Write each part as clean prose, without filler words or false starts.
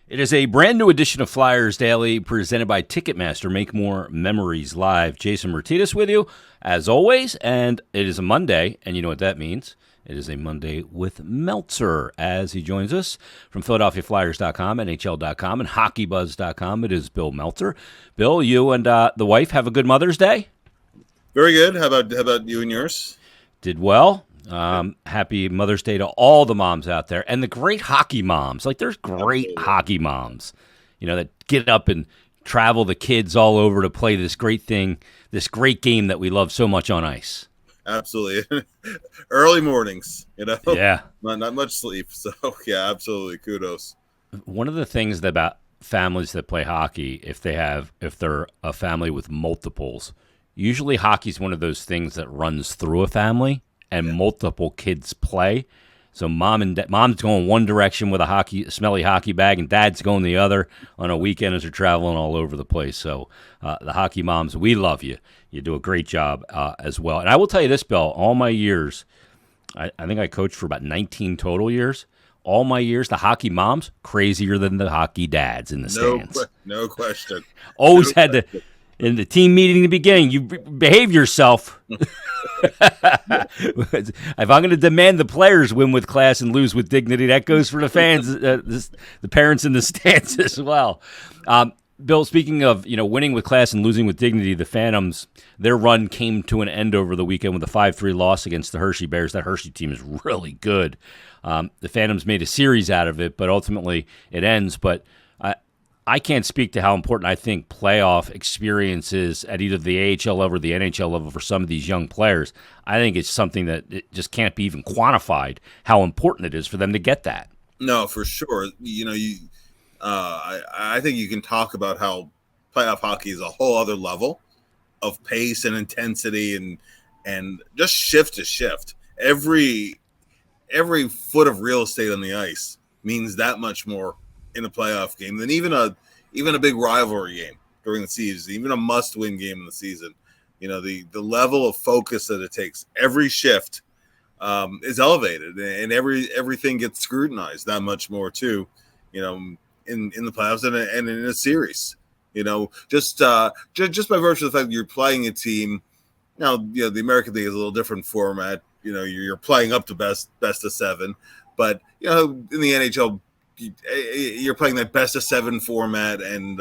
It is a brand new edition of Flyers Daily presented by Ticketmaster. Make more memories live. Jason Myrtetus with you, as always, and it is a Monday, and you know what that means. It is a Monday with Meltzer as he joins us from PhiladelphiaFlyers.com, NHL.com, and HockeyBuzz.com. It is Bill Meltzer. Bill, you and the wife have a good Mother's Day? Very good. How about you and yours? Did well. Happy Mother's Day to all the moms out there and the great hockey moms. Like, there's great hockey moms, you know, that get up and travel the kids all over to play this great thing, this great game that we love so much on ice. Absolutely. Early mornings, you know. Yeah. Not much sleep. So, yeah, absolutely. Kudos. One of the things about families that play hockey, if they're a family with multiples, usually hockey's one of those things that runs through a family. And multiple kids play, so mom's going one direction with a smelly hockey bag, and dad's going the other on a weekend as they're traveling all over the place. So the hockey moms, we love you. You do a great job as well. And I will tell you this, Bill, all my years, I think I coached for about 19 total years. All my years, the hockey moms, crazier than the hocky dads in the stands. No question. Always had to. In the team meeting in the beginning, you behave yourself. If I'm going to demand the players win with class and lose with dignity, that goes for the fans, the parents in the stands as well. Bill, speaking of winning with class and losing with dignity, the Phantoms, their run came to an end over the weekend with a 5-3 loss against the Hershey Bears. That Hershey team is really good. The Phantoms made a series out of it, but ultimately it ends. But I can't speak to how important I think playoff experiences at either the AHL level or the NHL level for some of these young players. I think it's something that it just can't be even quantified how important it is for them to get that. No, for sure. I think you can talk about how playoff hockey is a whole other level of pace and intensity and just shift to shift. Every foot of real estate on the ice means that much more in a playoff game than even a big rivalry game during the season, even a must-win game in the season. You know, the level of focus that it takes every shift is elevated, and everything gets scrutinized that much more too. You know, in the playoffs and in a series. You know, just by virtue of the fact that you're playing a team. Now, the American League is a little different format. You know, you're playing up to best of seven, but in the NHL. You're playing that best of seven format, and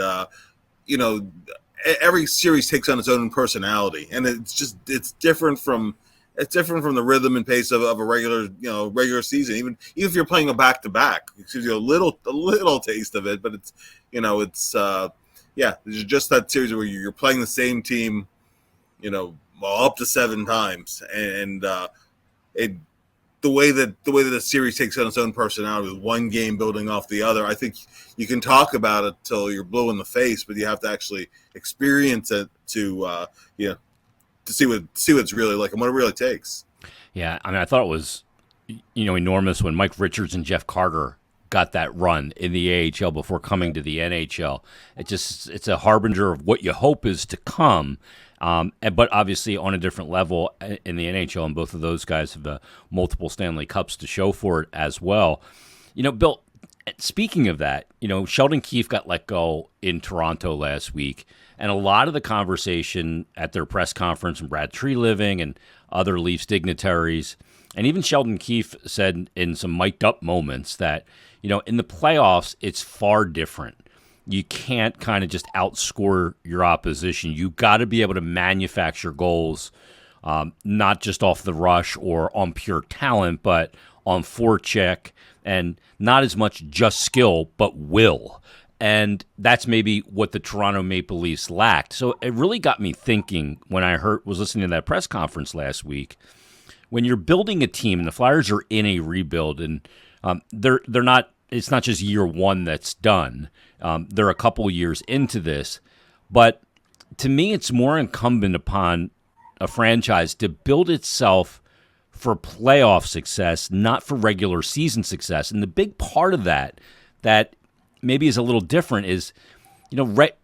every series takes on its own personality, and it's different from the rhythm and pace of a regular season. Even if you're playing a back-to-back, it gives you a little taste of it, but it's just that series where you're playing the same team, up to 7 times, and the way that the series takes on its own personality with one game building off the other. I think you can talk about it till you're blue in the face, but you have to actually experience it to see what it's really like and what it really takes. Yeah, I mean, I thought it was enormous when Mike Richards and Jeff Carter got that run in the AHL before coming to the NHL. It's a harbinger of what you hope is to come. But obviously on a different level in the NHL, and both of those guys have multiple Stanley Cups to show for it as well. Bill, speaking of that, Sheldon Keefe got let go in Toronto last week, and a lot of the conversation at their press conference, and Brad Treliving and other Leafs dignitaries, and even Sheldon Keefe said in some mic'd up moments that, in the playoffs, it's far different. You can't kind of just outscore your opposition. You got to be able to manufacture goals, not just off the rush or on pure talent, but on forecheck, and not as much just skill, but will. And that's maybe what the Toronto Maple Leafs lacked. So it really got me thinking when I was listening to that press conference last week. When you're building a team, and the Flyers are in a rebuild, and they're not. It's not just year one that's done. They're a couple years into this. But to me, it's more incumbent upon a franchise to build itself for playoff success, not for regular season success. And the big part of that maybe is a little different is,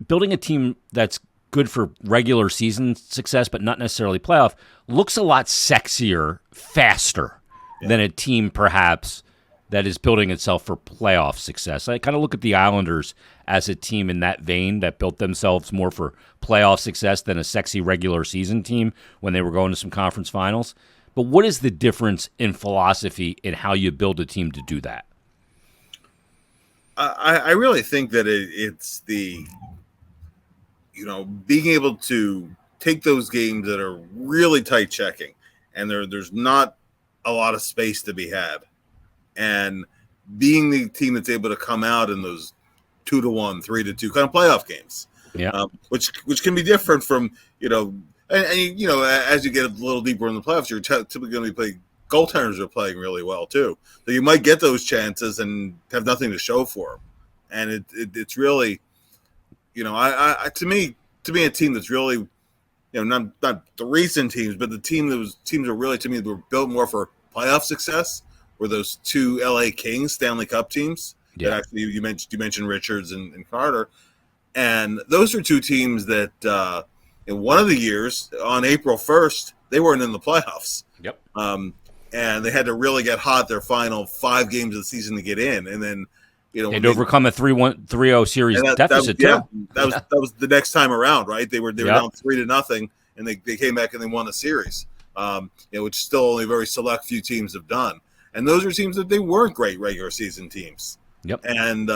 building a team that's good for regular season success, but not necessarily playoff, looks a lot sexier, faster than a team perhaps that is building itself for playoff success. I kind of look at the Islanders as a team in that vein that built themselves more for playoff success than a sexy regular season team when they were going to some conference finals. But what is the difference in philosophy in how you build a team to do that? I really think that it's the, being able to take those games that are really tight checking and there's not a lot of space to be had, and being the team that's able to come out in those 2-1, 3-2 kind of playoff games, which can be different from, as you get a little deeper in the playoffs, you're typically going to be playing goaltenders are playing really well too. So you might get those chances and have nothing to show for them. And it's really, to me, a team that's really, not the recent teams, but the teams are really, to me, were built more for playoff success were those two LA Kings Stanley Cup teams. Yeah. That actually you mentioned Richards and Carter. And those are two teams that in one of the years on April 1st, they weren't in the playoffs. Yep. And they had to really get hot their final 5 games of the season to get in. And then, they'd overcome a 3-0 series deficit too. That was the next time around, right? They were down 3-0, and they came back and they won the series. Which still only a very select few teams have done. And those are teams that they weren't great regular season teams. Yep. And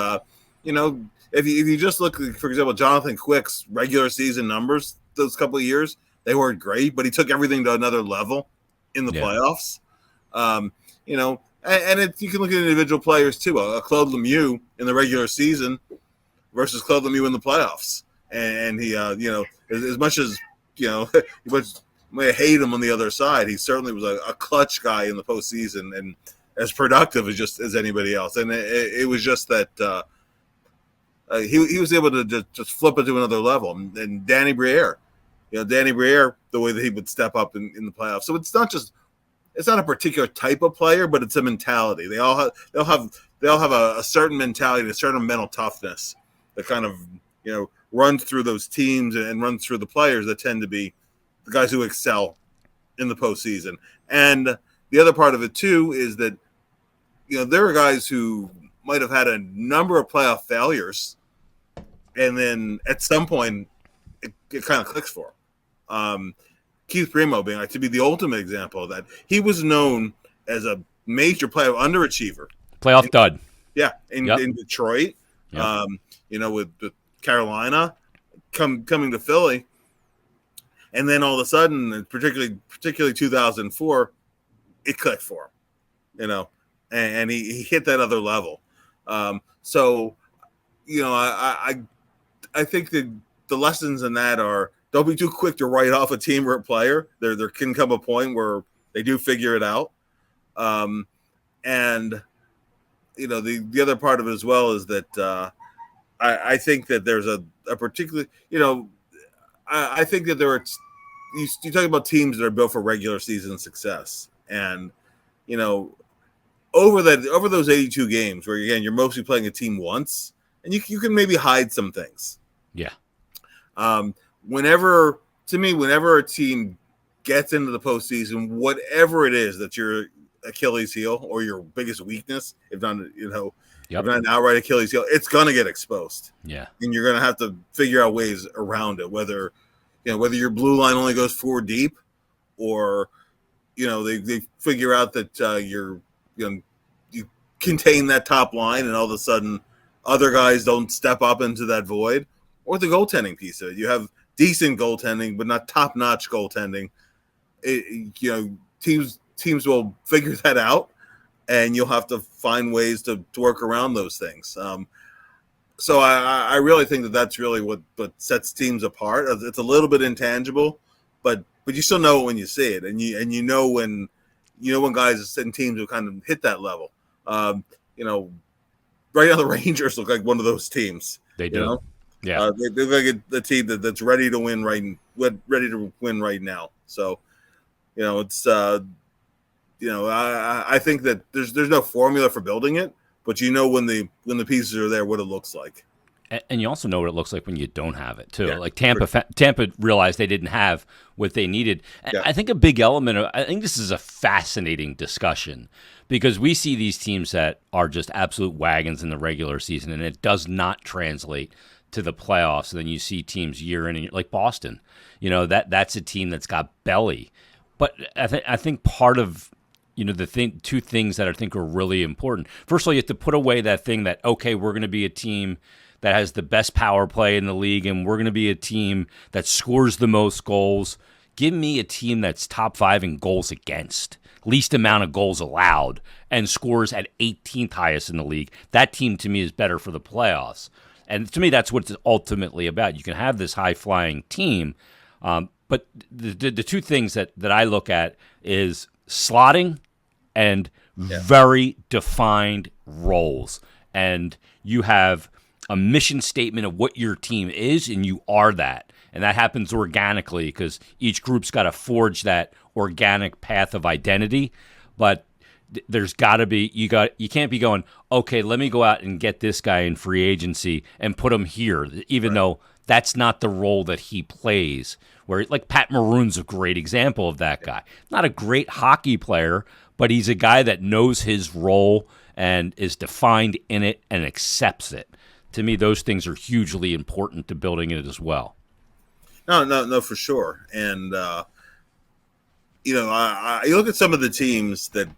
if you just look, for example, Jonathan Quick's regular season numbers those couple of years, they weren't great, but he took everything to another level in the playoffs. And you can look at individual players too. Claude Lemieux in the regular season versus Claude Lemieux in the playoffs, and he, as much as you may hate him on the other side, he certainly was a clutch guy in the postseason and as productive as anybody else. And it was just that he was able to just flip it to another level. And Danny Briere, the way that he would step up in the playoffs. So it's not a particular type of player, but it's a mentality. They all have a certain mentality, a certain mental toughness that kind of runs through those teams and runs through the players that tend to be the guys who excel in the postseason. And the other part of it too is that there are guys who might have had a number of playoff failures, and then at some point it kind of clicks for them. Keith Primo being to be the ultimate example of that. He was known as a major playoff underachiever. Playoff dud. Yeah, in Detroit, with Carolina, coming to Philly, and then all of a sudden, particularly 2004, it clicked for him, and he hit that other level. I think that the lessons in that are, don't be too quick to write off a team or a player. There can come a point where they do figure it out. The other part of it as well is that I think that there's a particular, I think that there are, you talk about teams that are built for regular season success. And, over those 82 games where, again, you're mostly playing a team once, and you can maybe hide some things. Yeah. Whenever a team gets into the postseason, whatever it is that your Achilles heel or your biggest weakness, if not an outright Achilles heel, it's going to get exposed. Yeah. And you're going to have to figure out ways around it, whether your blue line only goes 4 deep, or, they figure out that you contain that top line and all of a sudden other guys don't step up into that void, or the goaltending piece of it. You have decent goaltending, but not top-notch goaltending. Teams will figure that out, and you'll have to find ways to work around those things. So I really think that that's really what sets teams apart. It's a little bit intangible, but you still know it when you see it, and you know when guys and teams will kind of hit that level. Right now the Rangers look like one of those teams. They do. Yeah, they look like the team that's ready to win right now. So, it's I think that there's no formula for building it, but when the pieces are there, what it looks like. And you also know what it looks like when you don't have it too. Yeah, like Tampa realized they didn't have what they needed. Yeah. I think a big element of, I think this is a fascinating discussion because we see these teams that are just absolute wagons in the regular season, and it does not translate to the playoffs. And then you see teams year in and year, like Boston. That's a team that's got belly. But I think part of two things that I think are really important. First of all, you have to put away that thing that, okay, we're going to be a team that has the best power play in the league, and we're going to be a team that scores the most goals. Give me a team that's top 5 in goals against, least amount of goals allowed, and scores at 18th highest in the league. That team, to me, is better for the playoffs. And to me, that's what it's ultimately about. You can have this high-flying team, but the two things that I look at is slotting and very defined roles. And you have a mission statement of what your team is, and you are that. And that happens organically because each group's got to forge that organic path of identity. But there's got to be you can't be going, okay, let me go out and get this guy in free agency and put him here, even though that's not the role that he plays. Where like Pat Maroon's a great example of that guy. Not a great hockey player, but he's a guy that knows his role and is defined in it and accepts it. To me, those things are hugely important to building it as well. No, for sure. And you look at some of the teams that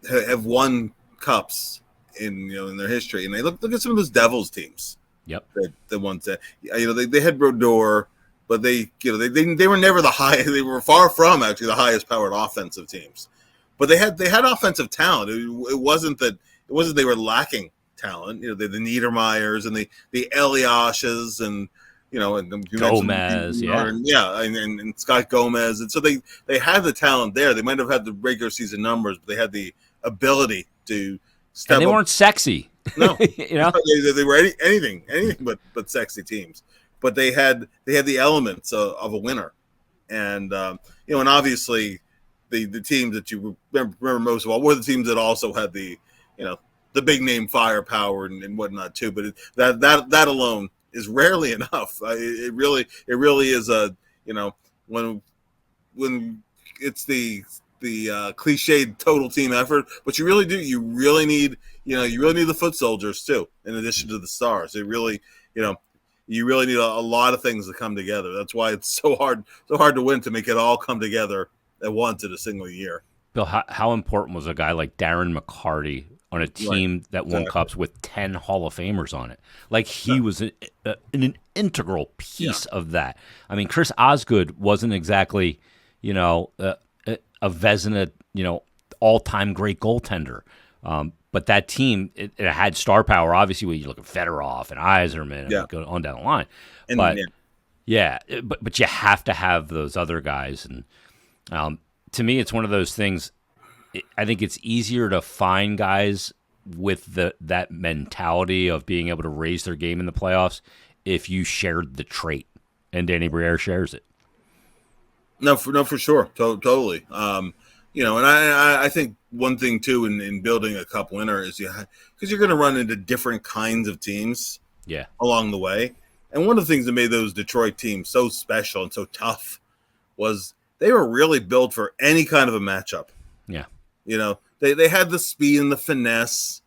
have won cups in their history, and they look at some of those Devils teams. Yep. The ones that they had Brodeur, but they were never the highest. They were far from actually the highest powered offensive teams, but they had offensive talent. It wasn't they were lacking talent. The Niedermayers and the Eliashes and and Gomez, and Scott Gomez, and so they had the talent there. They might have had the regular season numbers, but they had the ability to step. And they weren't sexy. No, they were anything but sexy teams. But they had the elements of a winner, and and obviously the teams that you remember most of all were the teams that also had the big name firepower and whatnot too. But that alone is rarely enough. It really is when it's the cliched total team effort, but you really need the foot soldiers too, in addition to the stars. It really, you really need a lot of things to come together. That's why it's so hard to win, to make it all come together at once in a single year. Bill, how important was a guy like Darren McCarty on a team that won cups with 10 Hall of Famers on it? Like he was an integral piece of that. I mean, Chris Osgood wasn't exactly, a Vezina, all-time great goaltender. But that team, it had star power. Obviously, when you look at Fedotov and Yzerman, and go on down the line. But but you have to have those other guys. And to me, it's one of those things. I think it's easier to find guys with that mentality of being able to raise their game in the playoffs if you shared the trait, and Danny Briere shares it. No, for sure, totally. And I think one thing too in building a cup winner is because you're going to run into different kinds of teams, along the way. And one of the things that made those Detroit teams so special and so tough was they were really built for any kind of a matchup. Yeah, they had the speed and the finesse,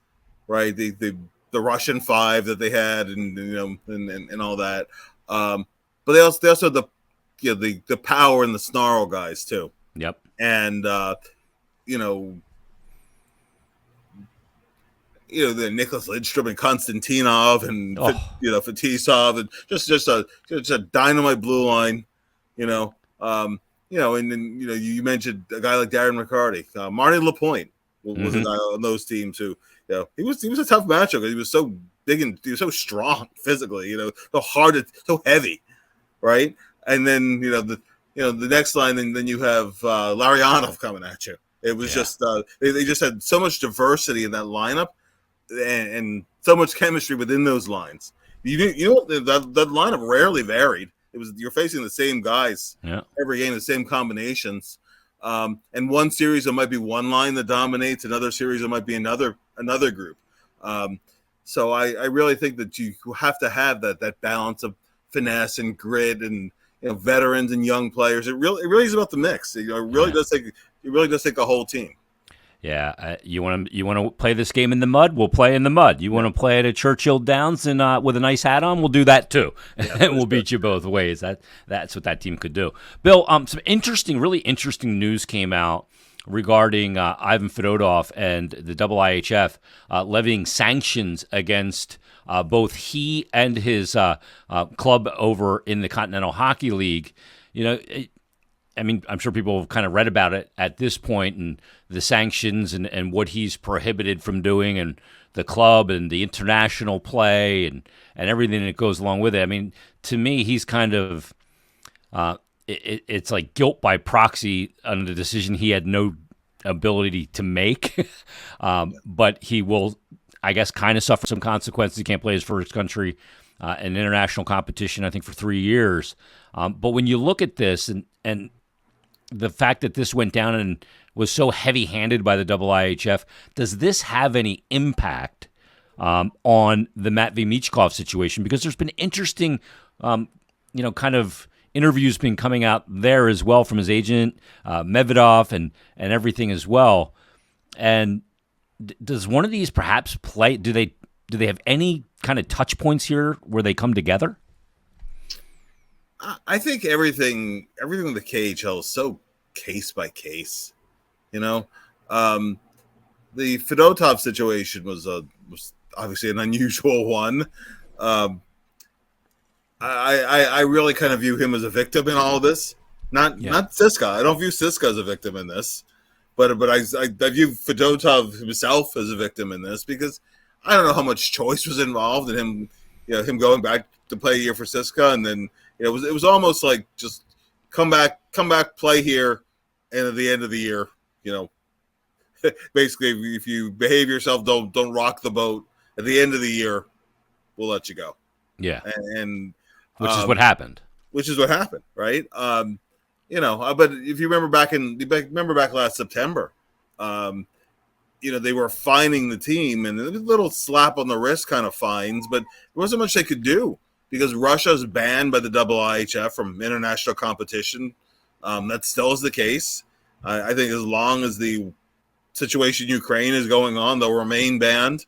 right? The Russian five that they had, and all that. But they also had the power and the snarl guys too. Yep. And the Nicholas Lidstrom and Konstantinov and Fetisov, and just a dynamite blue line, and then you mentioned a guy like Darren McCarty, Marty Lapointe was a guy on those teams who he was a tough matchup because he was so big and he was so strong physically, so hard, so heavy, right? And then the next line, then you have Larionov coming at you. It was just they just had so much diversity in that lineup, and so much chemistry within those lines. That lineup rarely varied. You're facing the same guys every game, the same combinations. And one series there might be one line that dominates, another series there might be another group. So I really think that you have to have that balance of finesse and grit and veterans and young players. It really is about the mix. It really does take a whole team. Yeah, you want to play this game in the mud? We'll play in the mud. You want to play it at Churchill Downs and with a nice hat on? We'll do that too, Yeah, and we'll beat you both ways. That's what that team could do. Bill, some really interesting news came out regarding Ivan Fedotov and the IIHF levying sanctions against both he and his club over in the Continental Hockey League. I mean, I'm sure people have kind of read about it at this point and the sanctions and what he's prohibited from doing and the club and the international play and everything that goes along with it. I mean, to me, he's kind of it's like guilt by proxy on the decision he had no ability to make. But he will, I guess, kind of suffer some consequences. He can't play his first country in international competition, I think, for 3 years. But when you look at this and the fact that this went down and was so heavy-handed by the IIHF, does this have any impact on the Matvei Michkov situation? Because there's been interesting, kind of interviews been coming out there as well from his agent, Medvedov, and everything as well. And does one of these perhaps play? Do they have any kind of touch points here where they come together? I think everything with the KHL is so case by case. The Fedotov situation was obviously an unusual one. I really kind of view him as a victim in all of this. Not Siska. I don't view Siska as a victim in this, but I view Fedotov himself as a victim in this because I don't know how much choice was involved in him. Him going back to play a year for Siska, and then it was almost like just come back, play here, and at the end of the year, basically if you behave yourself, don't rock the boat. At the end of the year, we'll let you go. Yeah, and which is what happened. Which is what happened, right? But if you remember back last September, they were fining the team and a little slap on the wrist kind of fines, but there wasn't much they could do because Russia's banned by the IIHF from international competition. That still is the case. I think as long as the situation in Ukraine is going on, they'll remain banned,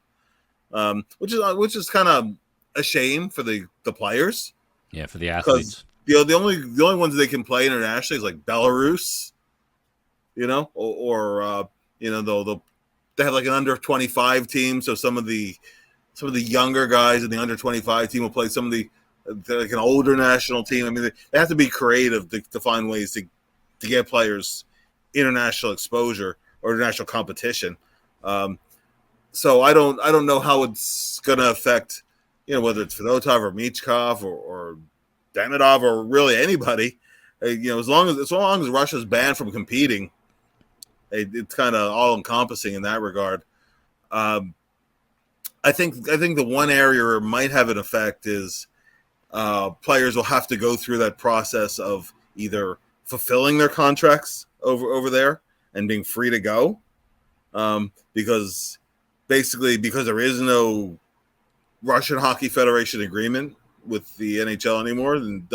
which is kind of a shame for the players. Yeah, for the athletes. The only ones they can play internationally is like Belarus, or they have like an under 25 team, so some of the younger guys in the under 25 team will play some of like an older national team. I mean, they have to be creative to find ways to get players international exposure or international competition. So I don't know how it's going to affect, whether it's Fedotov or Michkov or Demidov or really anybody. As long as Russia's banned from competing, it's kind of all encompassing in that regard. I think the one area where it might have an effect is players will have to go through that process of either fulfilling their contracts over there and being free to go, because there is no Russian Hockey Federation agreement with the NHL anymore. And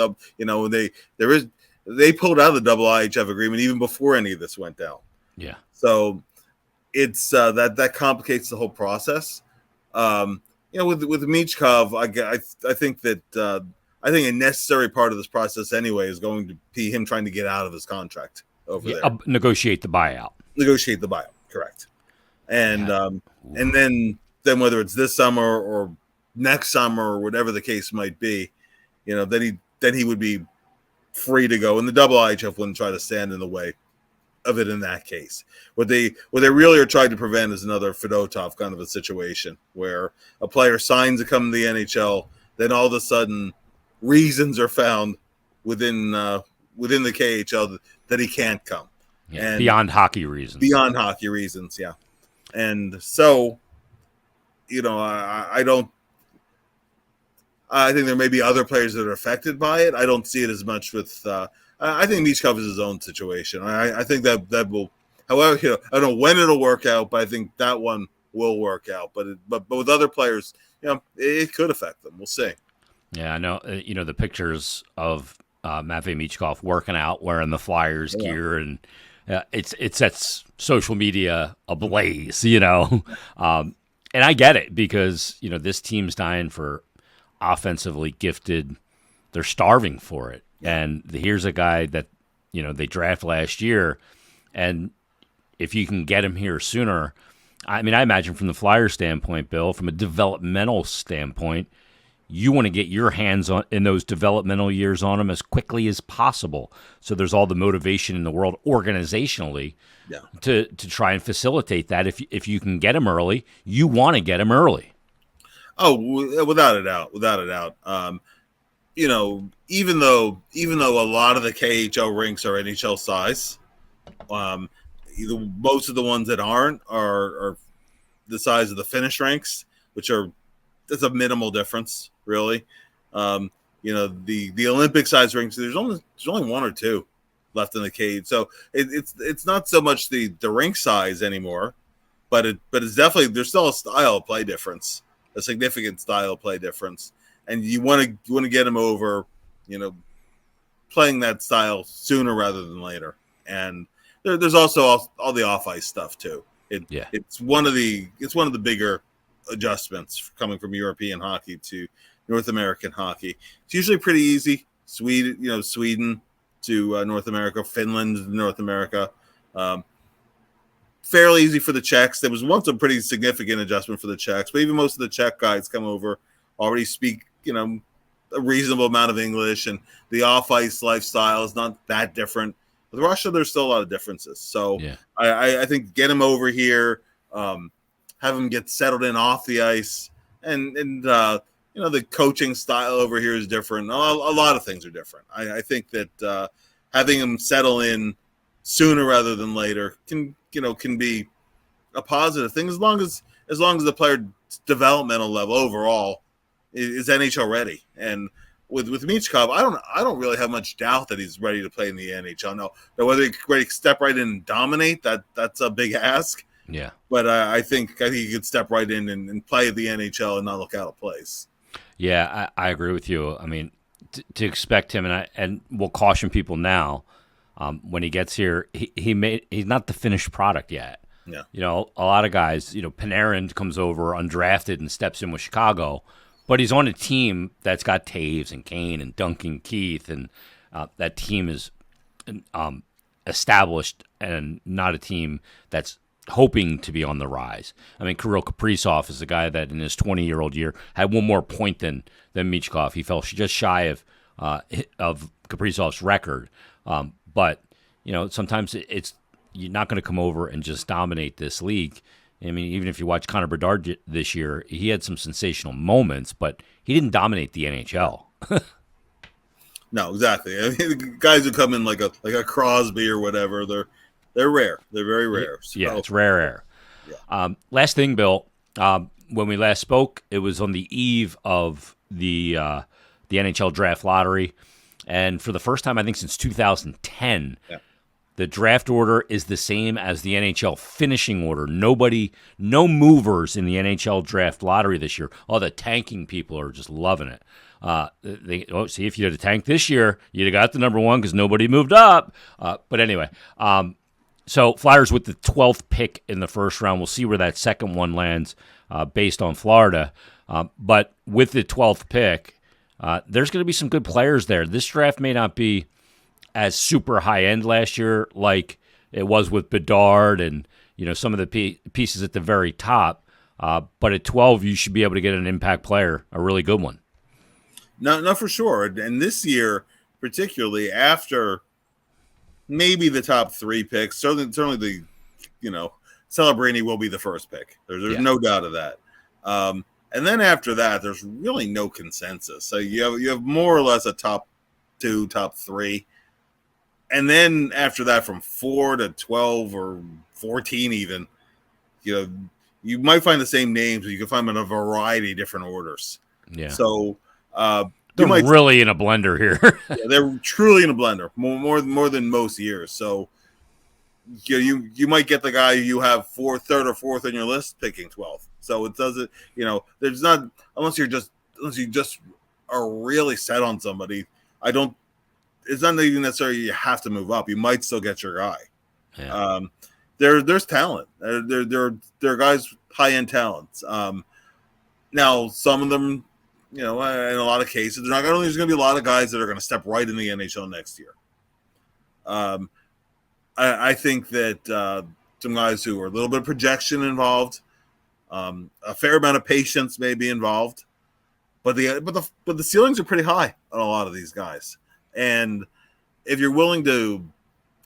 they pulled out of the IIHF agreement even before any of this went down. Yeah. So it's that complicates the whole process. With Michkov, I think that a necessary part of this process anyway is going to be him trying to get out of his contract over there. Negotiate the buyout. Correct. And and then whether it's this summer or next summer or whatever the case might be, then he would be free to go, and the IIHF wouldn't try to stand in the way of it in that case. What they really are trying to prevent is another Fedotov kind of a situation where a player signs to come to the NHL, then all of a sudden reasons are found within the KHL that he can't come. Yeah, and beyond hockey reasons. Yeah. And so, I think there may be other players that are affected by it. I don't see it as much with I think Michkov is his own situation. I think that will, however, I don't know when it'll work out, but I think that one will work out. But with other players, it could affect them. We'll see. Yeah, I know. The pictures of Matvei Michkov working out, wearing the Flyers gear, and It sets social media ablaze, and I get it because this team's dying for offensively gifted. They're starving for it, and here's a guy that they draft last year, and if you can get him here sooner, I mean, I imagine from the Flyers standpoint, Bill, from a developmental standpoint, you want to get your hands on in those developmental years on him as quickly as possible. So there's all the motivation in the world organizationally to try and facilitate that. If you can get him early, you want to get him early. Oh, without a doubt, without a doubt. Even though a lot of the KHL rinks are NHL size, most of the ones that aren't are the size of the Finnish rinks, which are that's a minimal difference, really. The Olympic size rinks, there's only one or two left in the cage, so it's not so much the rink size anymore, but it's definitely there's still a style of play difference, a significant style of play difference, and you want to get them over, playing that style sooner rather than later. And there's also all the off ice stuff too. It's one of the bigger adjustments coming from European hockey to North American hockey. It's usually pretty easy. Sweden to North America, Finland to North America. Fairly easy for the Czechs. There was once a pretty significant adjustment for the Czechs, but even most of the Czech guys come over already speak, a reasonable amount of English, and the off-ice lifestyle is not that different. With Russia, there's still a lot of differences. So I think get him over here, have him get settled in off the ice, and the coaching style over here is different. A lot of things are different. I think that having him settle in sooner rather than later can be a positive thing as long as the player developmental level overall is NHL ready. And with Michkov, I don't really have much doubt that he's ready to play in the NHL. Now whether he's ready to step right in and dominate, that's a big ask. Yeah. But I think he could step right in and play at the NHL and not look out of place. Yeah, I agree with you. I mean, to expect him, and we'll caution people now, when he gets here, he's not the finished product yet. Yeah. A lot of guys, Panarin comes over undrafted and steps in with Chicago, but he's on a team that's got Taves and Kane and Duncan Keith, and that team is established and not a team that's hoping to be on the rise. I mean, Kirill Kaprizov is the guy that in his 20-year-old year had one more point than Michkov. He fell just shy of Kaprizov's record. But sometimes it's you're not going to come over and just dominate this league. I mean, even if you watch Connor Bedard this year, he had some sensational moments, but he didn't dominate the NHL. No, exactly. I mean, the guys who come in like a Crosby or whatever, they're rare. They're very rare. So. Yeah, it's rare. Yeah. Last thing, Bill. When we last spoke, it was on the eve of the NHL draft lottery, and for the first time, I think since 2010, the draft order is the same as the NHL finishing order. No movers in the NHL draft lottery this year. All the tanking people are just loving it. See, if you had a tank this year, you'd have got the number one because nobody moved up. But anyway, so Flyers with the 12th pick in the first round. We'll see where that second one lands based on Florida. But with the 12th pick, there's going to be some good players there. This draft may not be as super high-end last year like it was with Bedard and some of the pieces at the very top. But at 12, you should be able to get an impact player, a really good one. No, for sure. And this year, particularly after maybe the top three picks, certainly the Celebrini will be the first pick. There's no doubt of that. And then after that, there's really no consensus. So you have more or less a top two, top three. And then after that, from 4 to 12 or 14 even, you might find the same names, but you can find them in a variety of different orders. Yeah. So they're really in a blender here. They're truly in a blender, more than most years. So you might get the guy you have third or fourth on your list picking 12th. So it doesn't, there's not unless you just are really set on somebody. It's not even necessarily you have to move up. You might still get your guy. Yeah. There's talent. There are guys high end talents. Now some of them, in a lot of cases, they're not going. There's going to be a lot of guys that are going to step right in the NHL next year. I think that some guys who are a little bit of projection involved, a fair amount of patience may be involved, but the ceilings are pretty high on a lot of these guys. And if you're willing to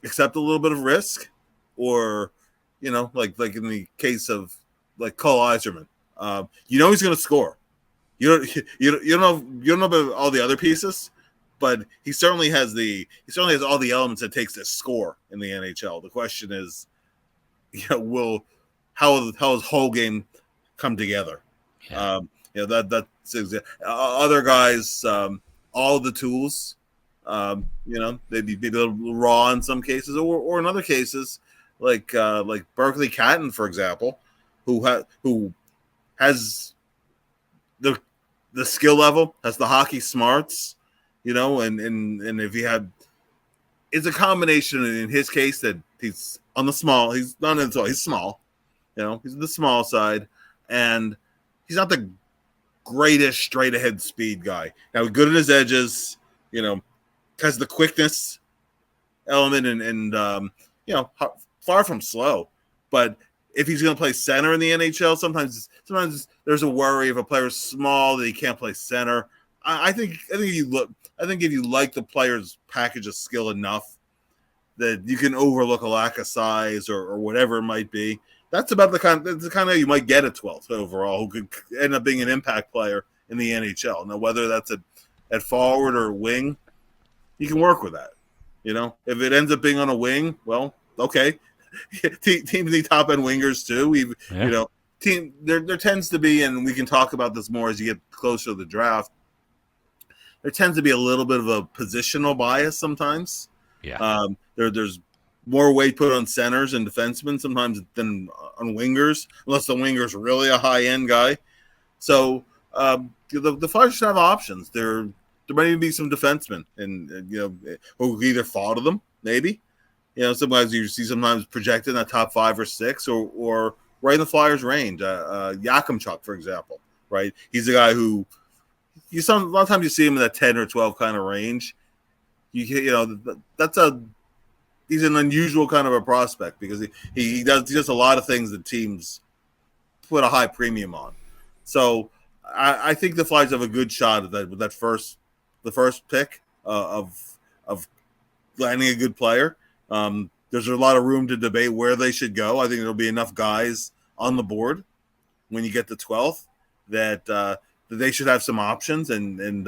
accept a little bit of risk, or like in the case of like Cole Iserman, he's going to score. You don't know about all the other pieces, but he certainly has all the elements it takes to score in the NHL. The question is, how his whole game come together? Yeah. That's other guys, all the tools. They'd be a little raw in some cases, or in other cases, like Berkeley Catton, for example, who has the skill level, has the hockey smarts, and if he had, it's a combination in his case that he's on the small, he's not in, so he's small, he's the small side, and he's not the greatest straight ahead speed guy. Now he's good at his edges, has the quickness element, and far from slow, but if he's going to play center in the NHL, sometimes there's a worry if a player's small that he can't play center. I think if you like the player's package of skill enough that you can overlook a lack of size or whatever it might be. That's about the kind of you might get at 12th overall, who could end up being an impact player in the NHL. Now, whether that's at forward or wing, you can work with that. If it ends up being on a wing, well, okay. Teams need top end wingers too. There tends to be, and we can talk about this more as you get closer to the draft. There tends to be a little bit of a positional bias sometimes. Yeah. There's more weight put on centers and defensemen sometimes than on wingers, unless the winger's really a high end guy. So the Flyers should have options. There might even be some defensemen, and who either fall to them, maybe. Sometimes you see sometimes projected in that top 5 or 6, or right in the Flyers' range. Yakimchuk, for example, right? He's a guy who a lot of times you see him in that 10 or 12 kind of range. He's an unusual kind of a prospect because he does a lot of things that teams put a high premium on. So I think the Flyers have a good shot at that with the first pick of landing a good player. There's a lot of room to debate where they should go. I think there'll be enough guys on the board when you get to 12th that they should have some options and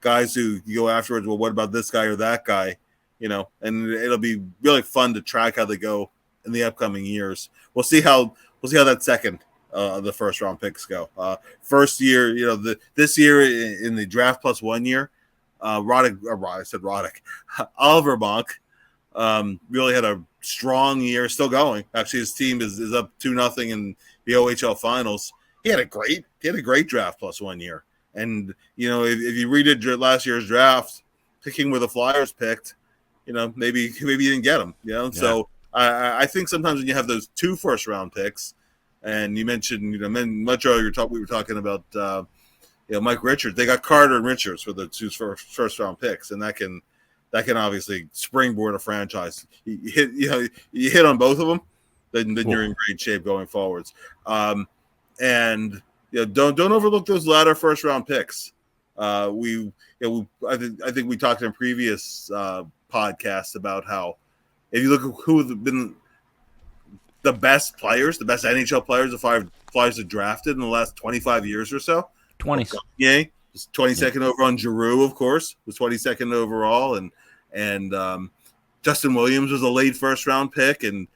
guys who you go afterwards. Well, what about this guy or that guy? And it'll be really fun to track how they go in the upcoming years. We'll see how that second the first round picks go. First year, this year in the draft plus 1 year, Oliver Bonk. Really had a strong year, still going. Actually, his team is up 2-0 in the OHL finals. He had a great draft plus 1 year. And if you read last year's draft, picking where the Flyers picked, maybe you didn't get him. Yeah. So I think sometimes when you have those 2 first round picks, and you mentioned much earlier we were talking about Mike Richards. They got Carter and Richards for the 2 first round picks, and that can obviously springboard a franchise. You hit on both of them, then you're in great shape going forwards. And don't overlook those latter first round picks. I think we talked in previous podcasts about how if you look at who have been the best NHL players the Flyers have drafted in the last 25 years or so. 20s. Yeah. 22nd overall, and Giroux, of course, was 22nd overall, and Justin Williams was a late first round pick, and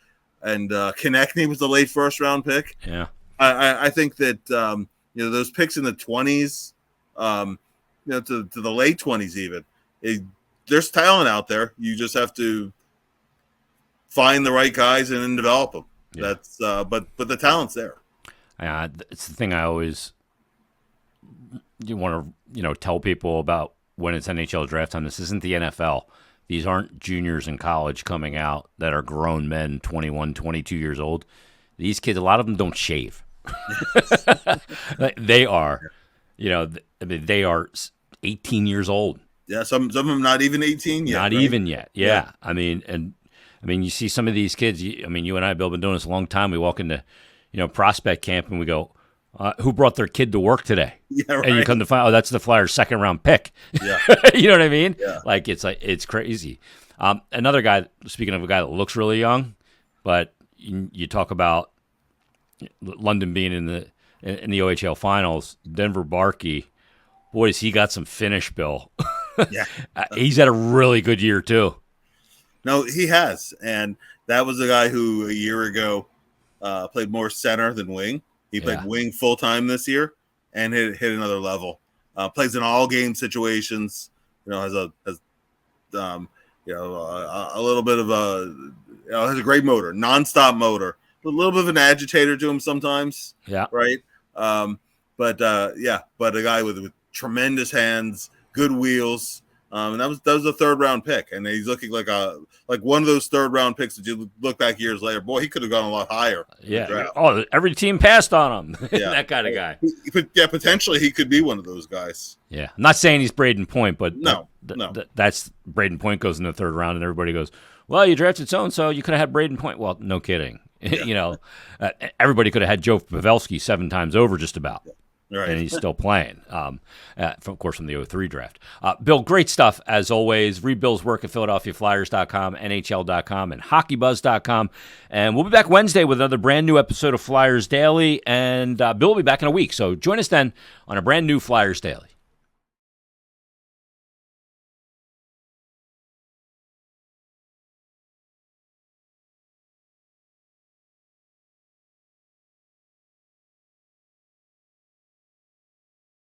Konechny was a late first round pick. Yeah, I think that those picks in the 20s, to the late 20s even, there's talent out there. You just have to find the right guys and then develop them. Yeah. That's but the talent's there. It's the thing I always want to tell people about when it's NHL draft time. This isn't the NFL. these aren't juniors in college coming out that are grown men, 21, 22 years old. These kids, a lot of them don't shave. They are, they are 18 years old. Yeah, some of them not even 18 yet. Not right? even yet. Yeah. I mean, you see some of these kids. You and I, Bill, been doing this a long time. We walk into, prospect camp and we go, who brought their kid to work today? Yeah, right. And you come to find, that's the Flyers' second round pick. Yeah. You know what I mean? Yeah. It's crazy. Another guy, speaking of a guy that looks really young, but you talk about London being in the OHL finals, Denver Barkey, boy, has he got some finish, Bill. Yeah. He's had a really good year, too. No, he has. And that was a guy who a year ago played more center than wing. He played wing full-time this year and hit another level. Plays in all game situations, has a little bit of has a great motor, nonstop motor, a little bit of an agitator to him sometimes. Yeah. Right. But a guy with tremendous hands, good wheels. And that was a third round pick, and he's looking like one of those third round picks that you look back years later. Boy, he could have gone a lot higher. Yeah. Oh, every team passed on him. Yeah. That kind of guy. Potentially he could be one of those guys. Yeah. I'm not saying he's Braden Point, but no. That's Braden Point goes in the third round, and everybody goes, "Well, you drafted so and so, you could have had Braden Point." Well, no kidding. Yeah. Everybody could have had Joe Pavelski 7 times over, just about. Yeah. Right. And he's still playing, of course, from the 03 draft. Bill, great stuff, as always. Read Bill's work at PhiladelphiaFlyers.com, NHL.com, and HockeyBuzz.com. And we'll be back Wednesday with another brand new episode of Flyers Daily. And Bill will be back in a week. So join us then on a brand new Flyers Daily.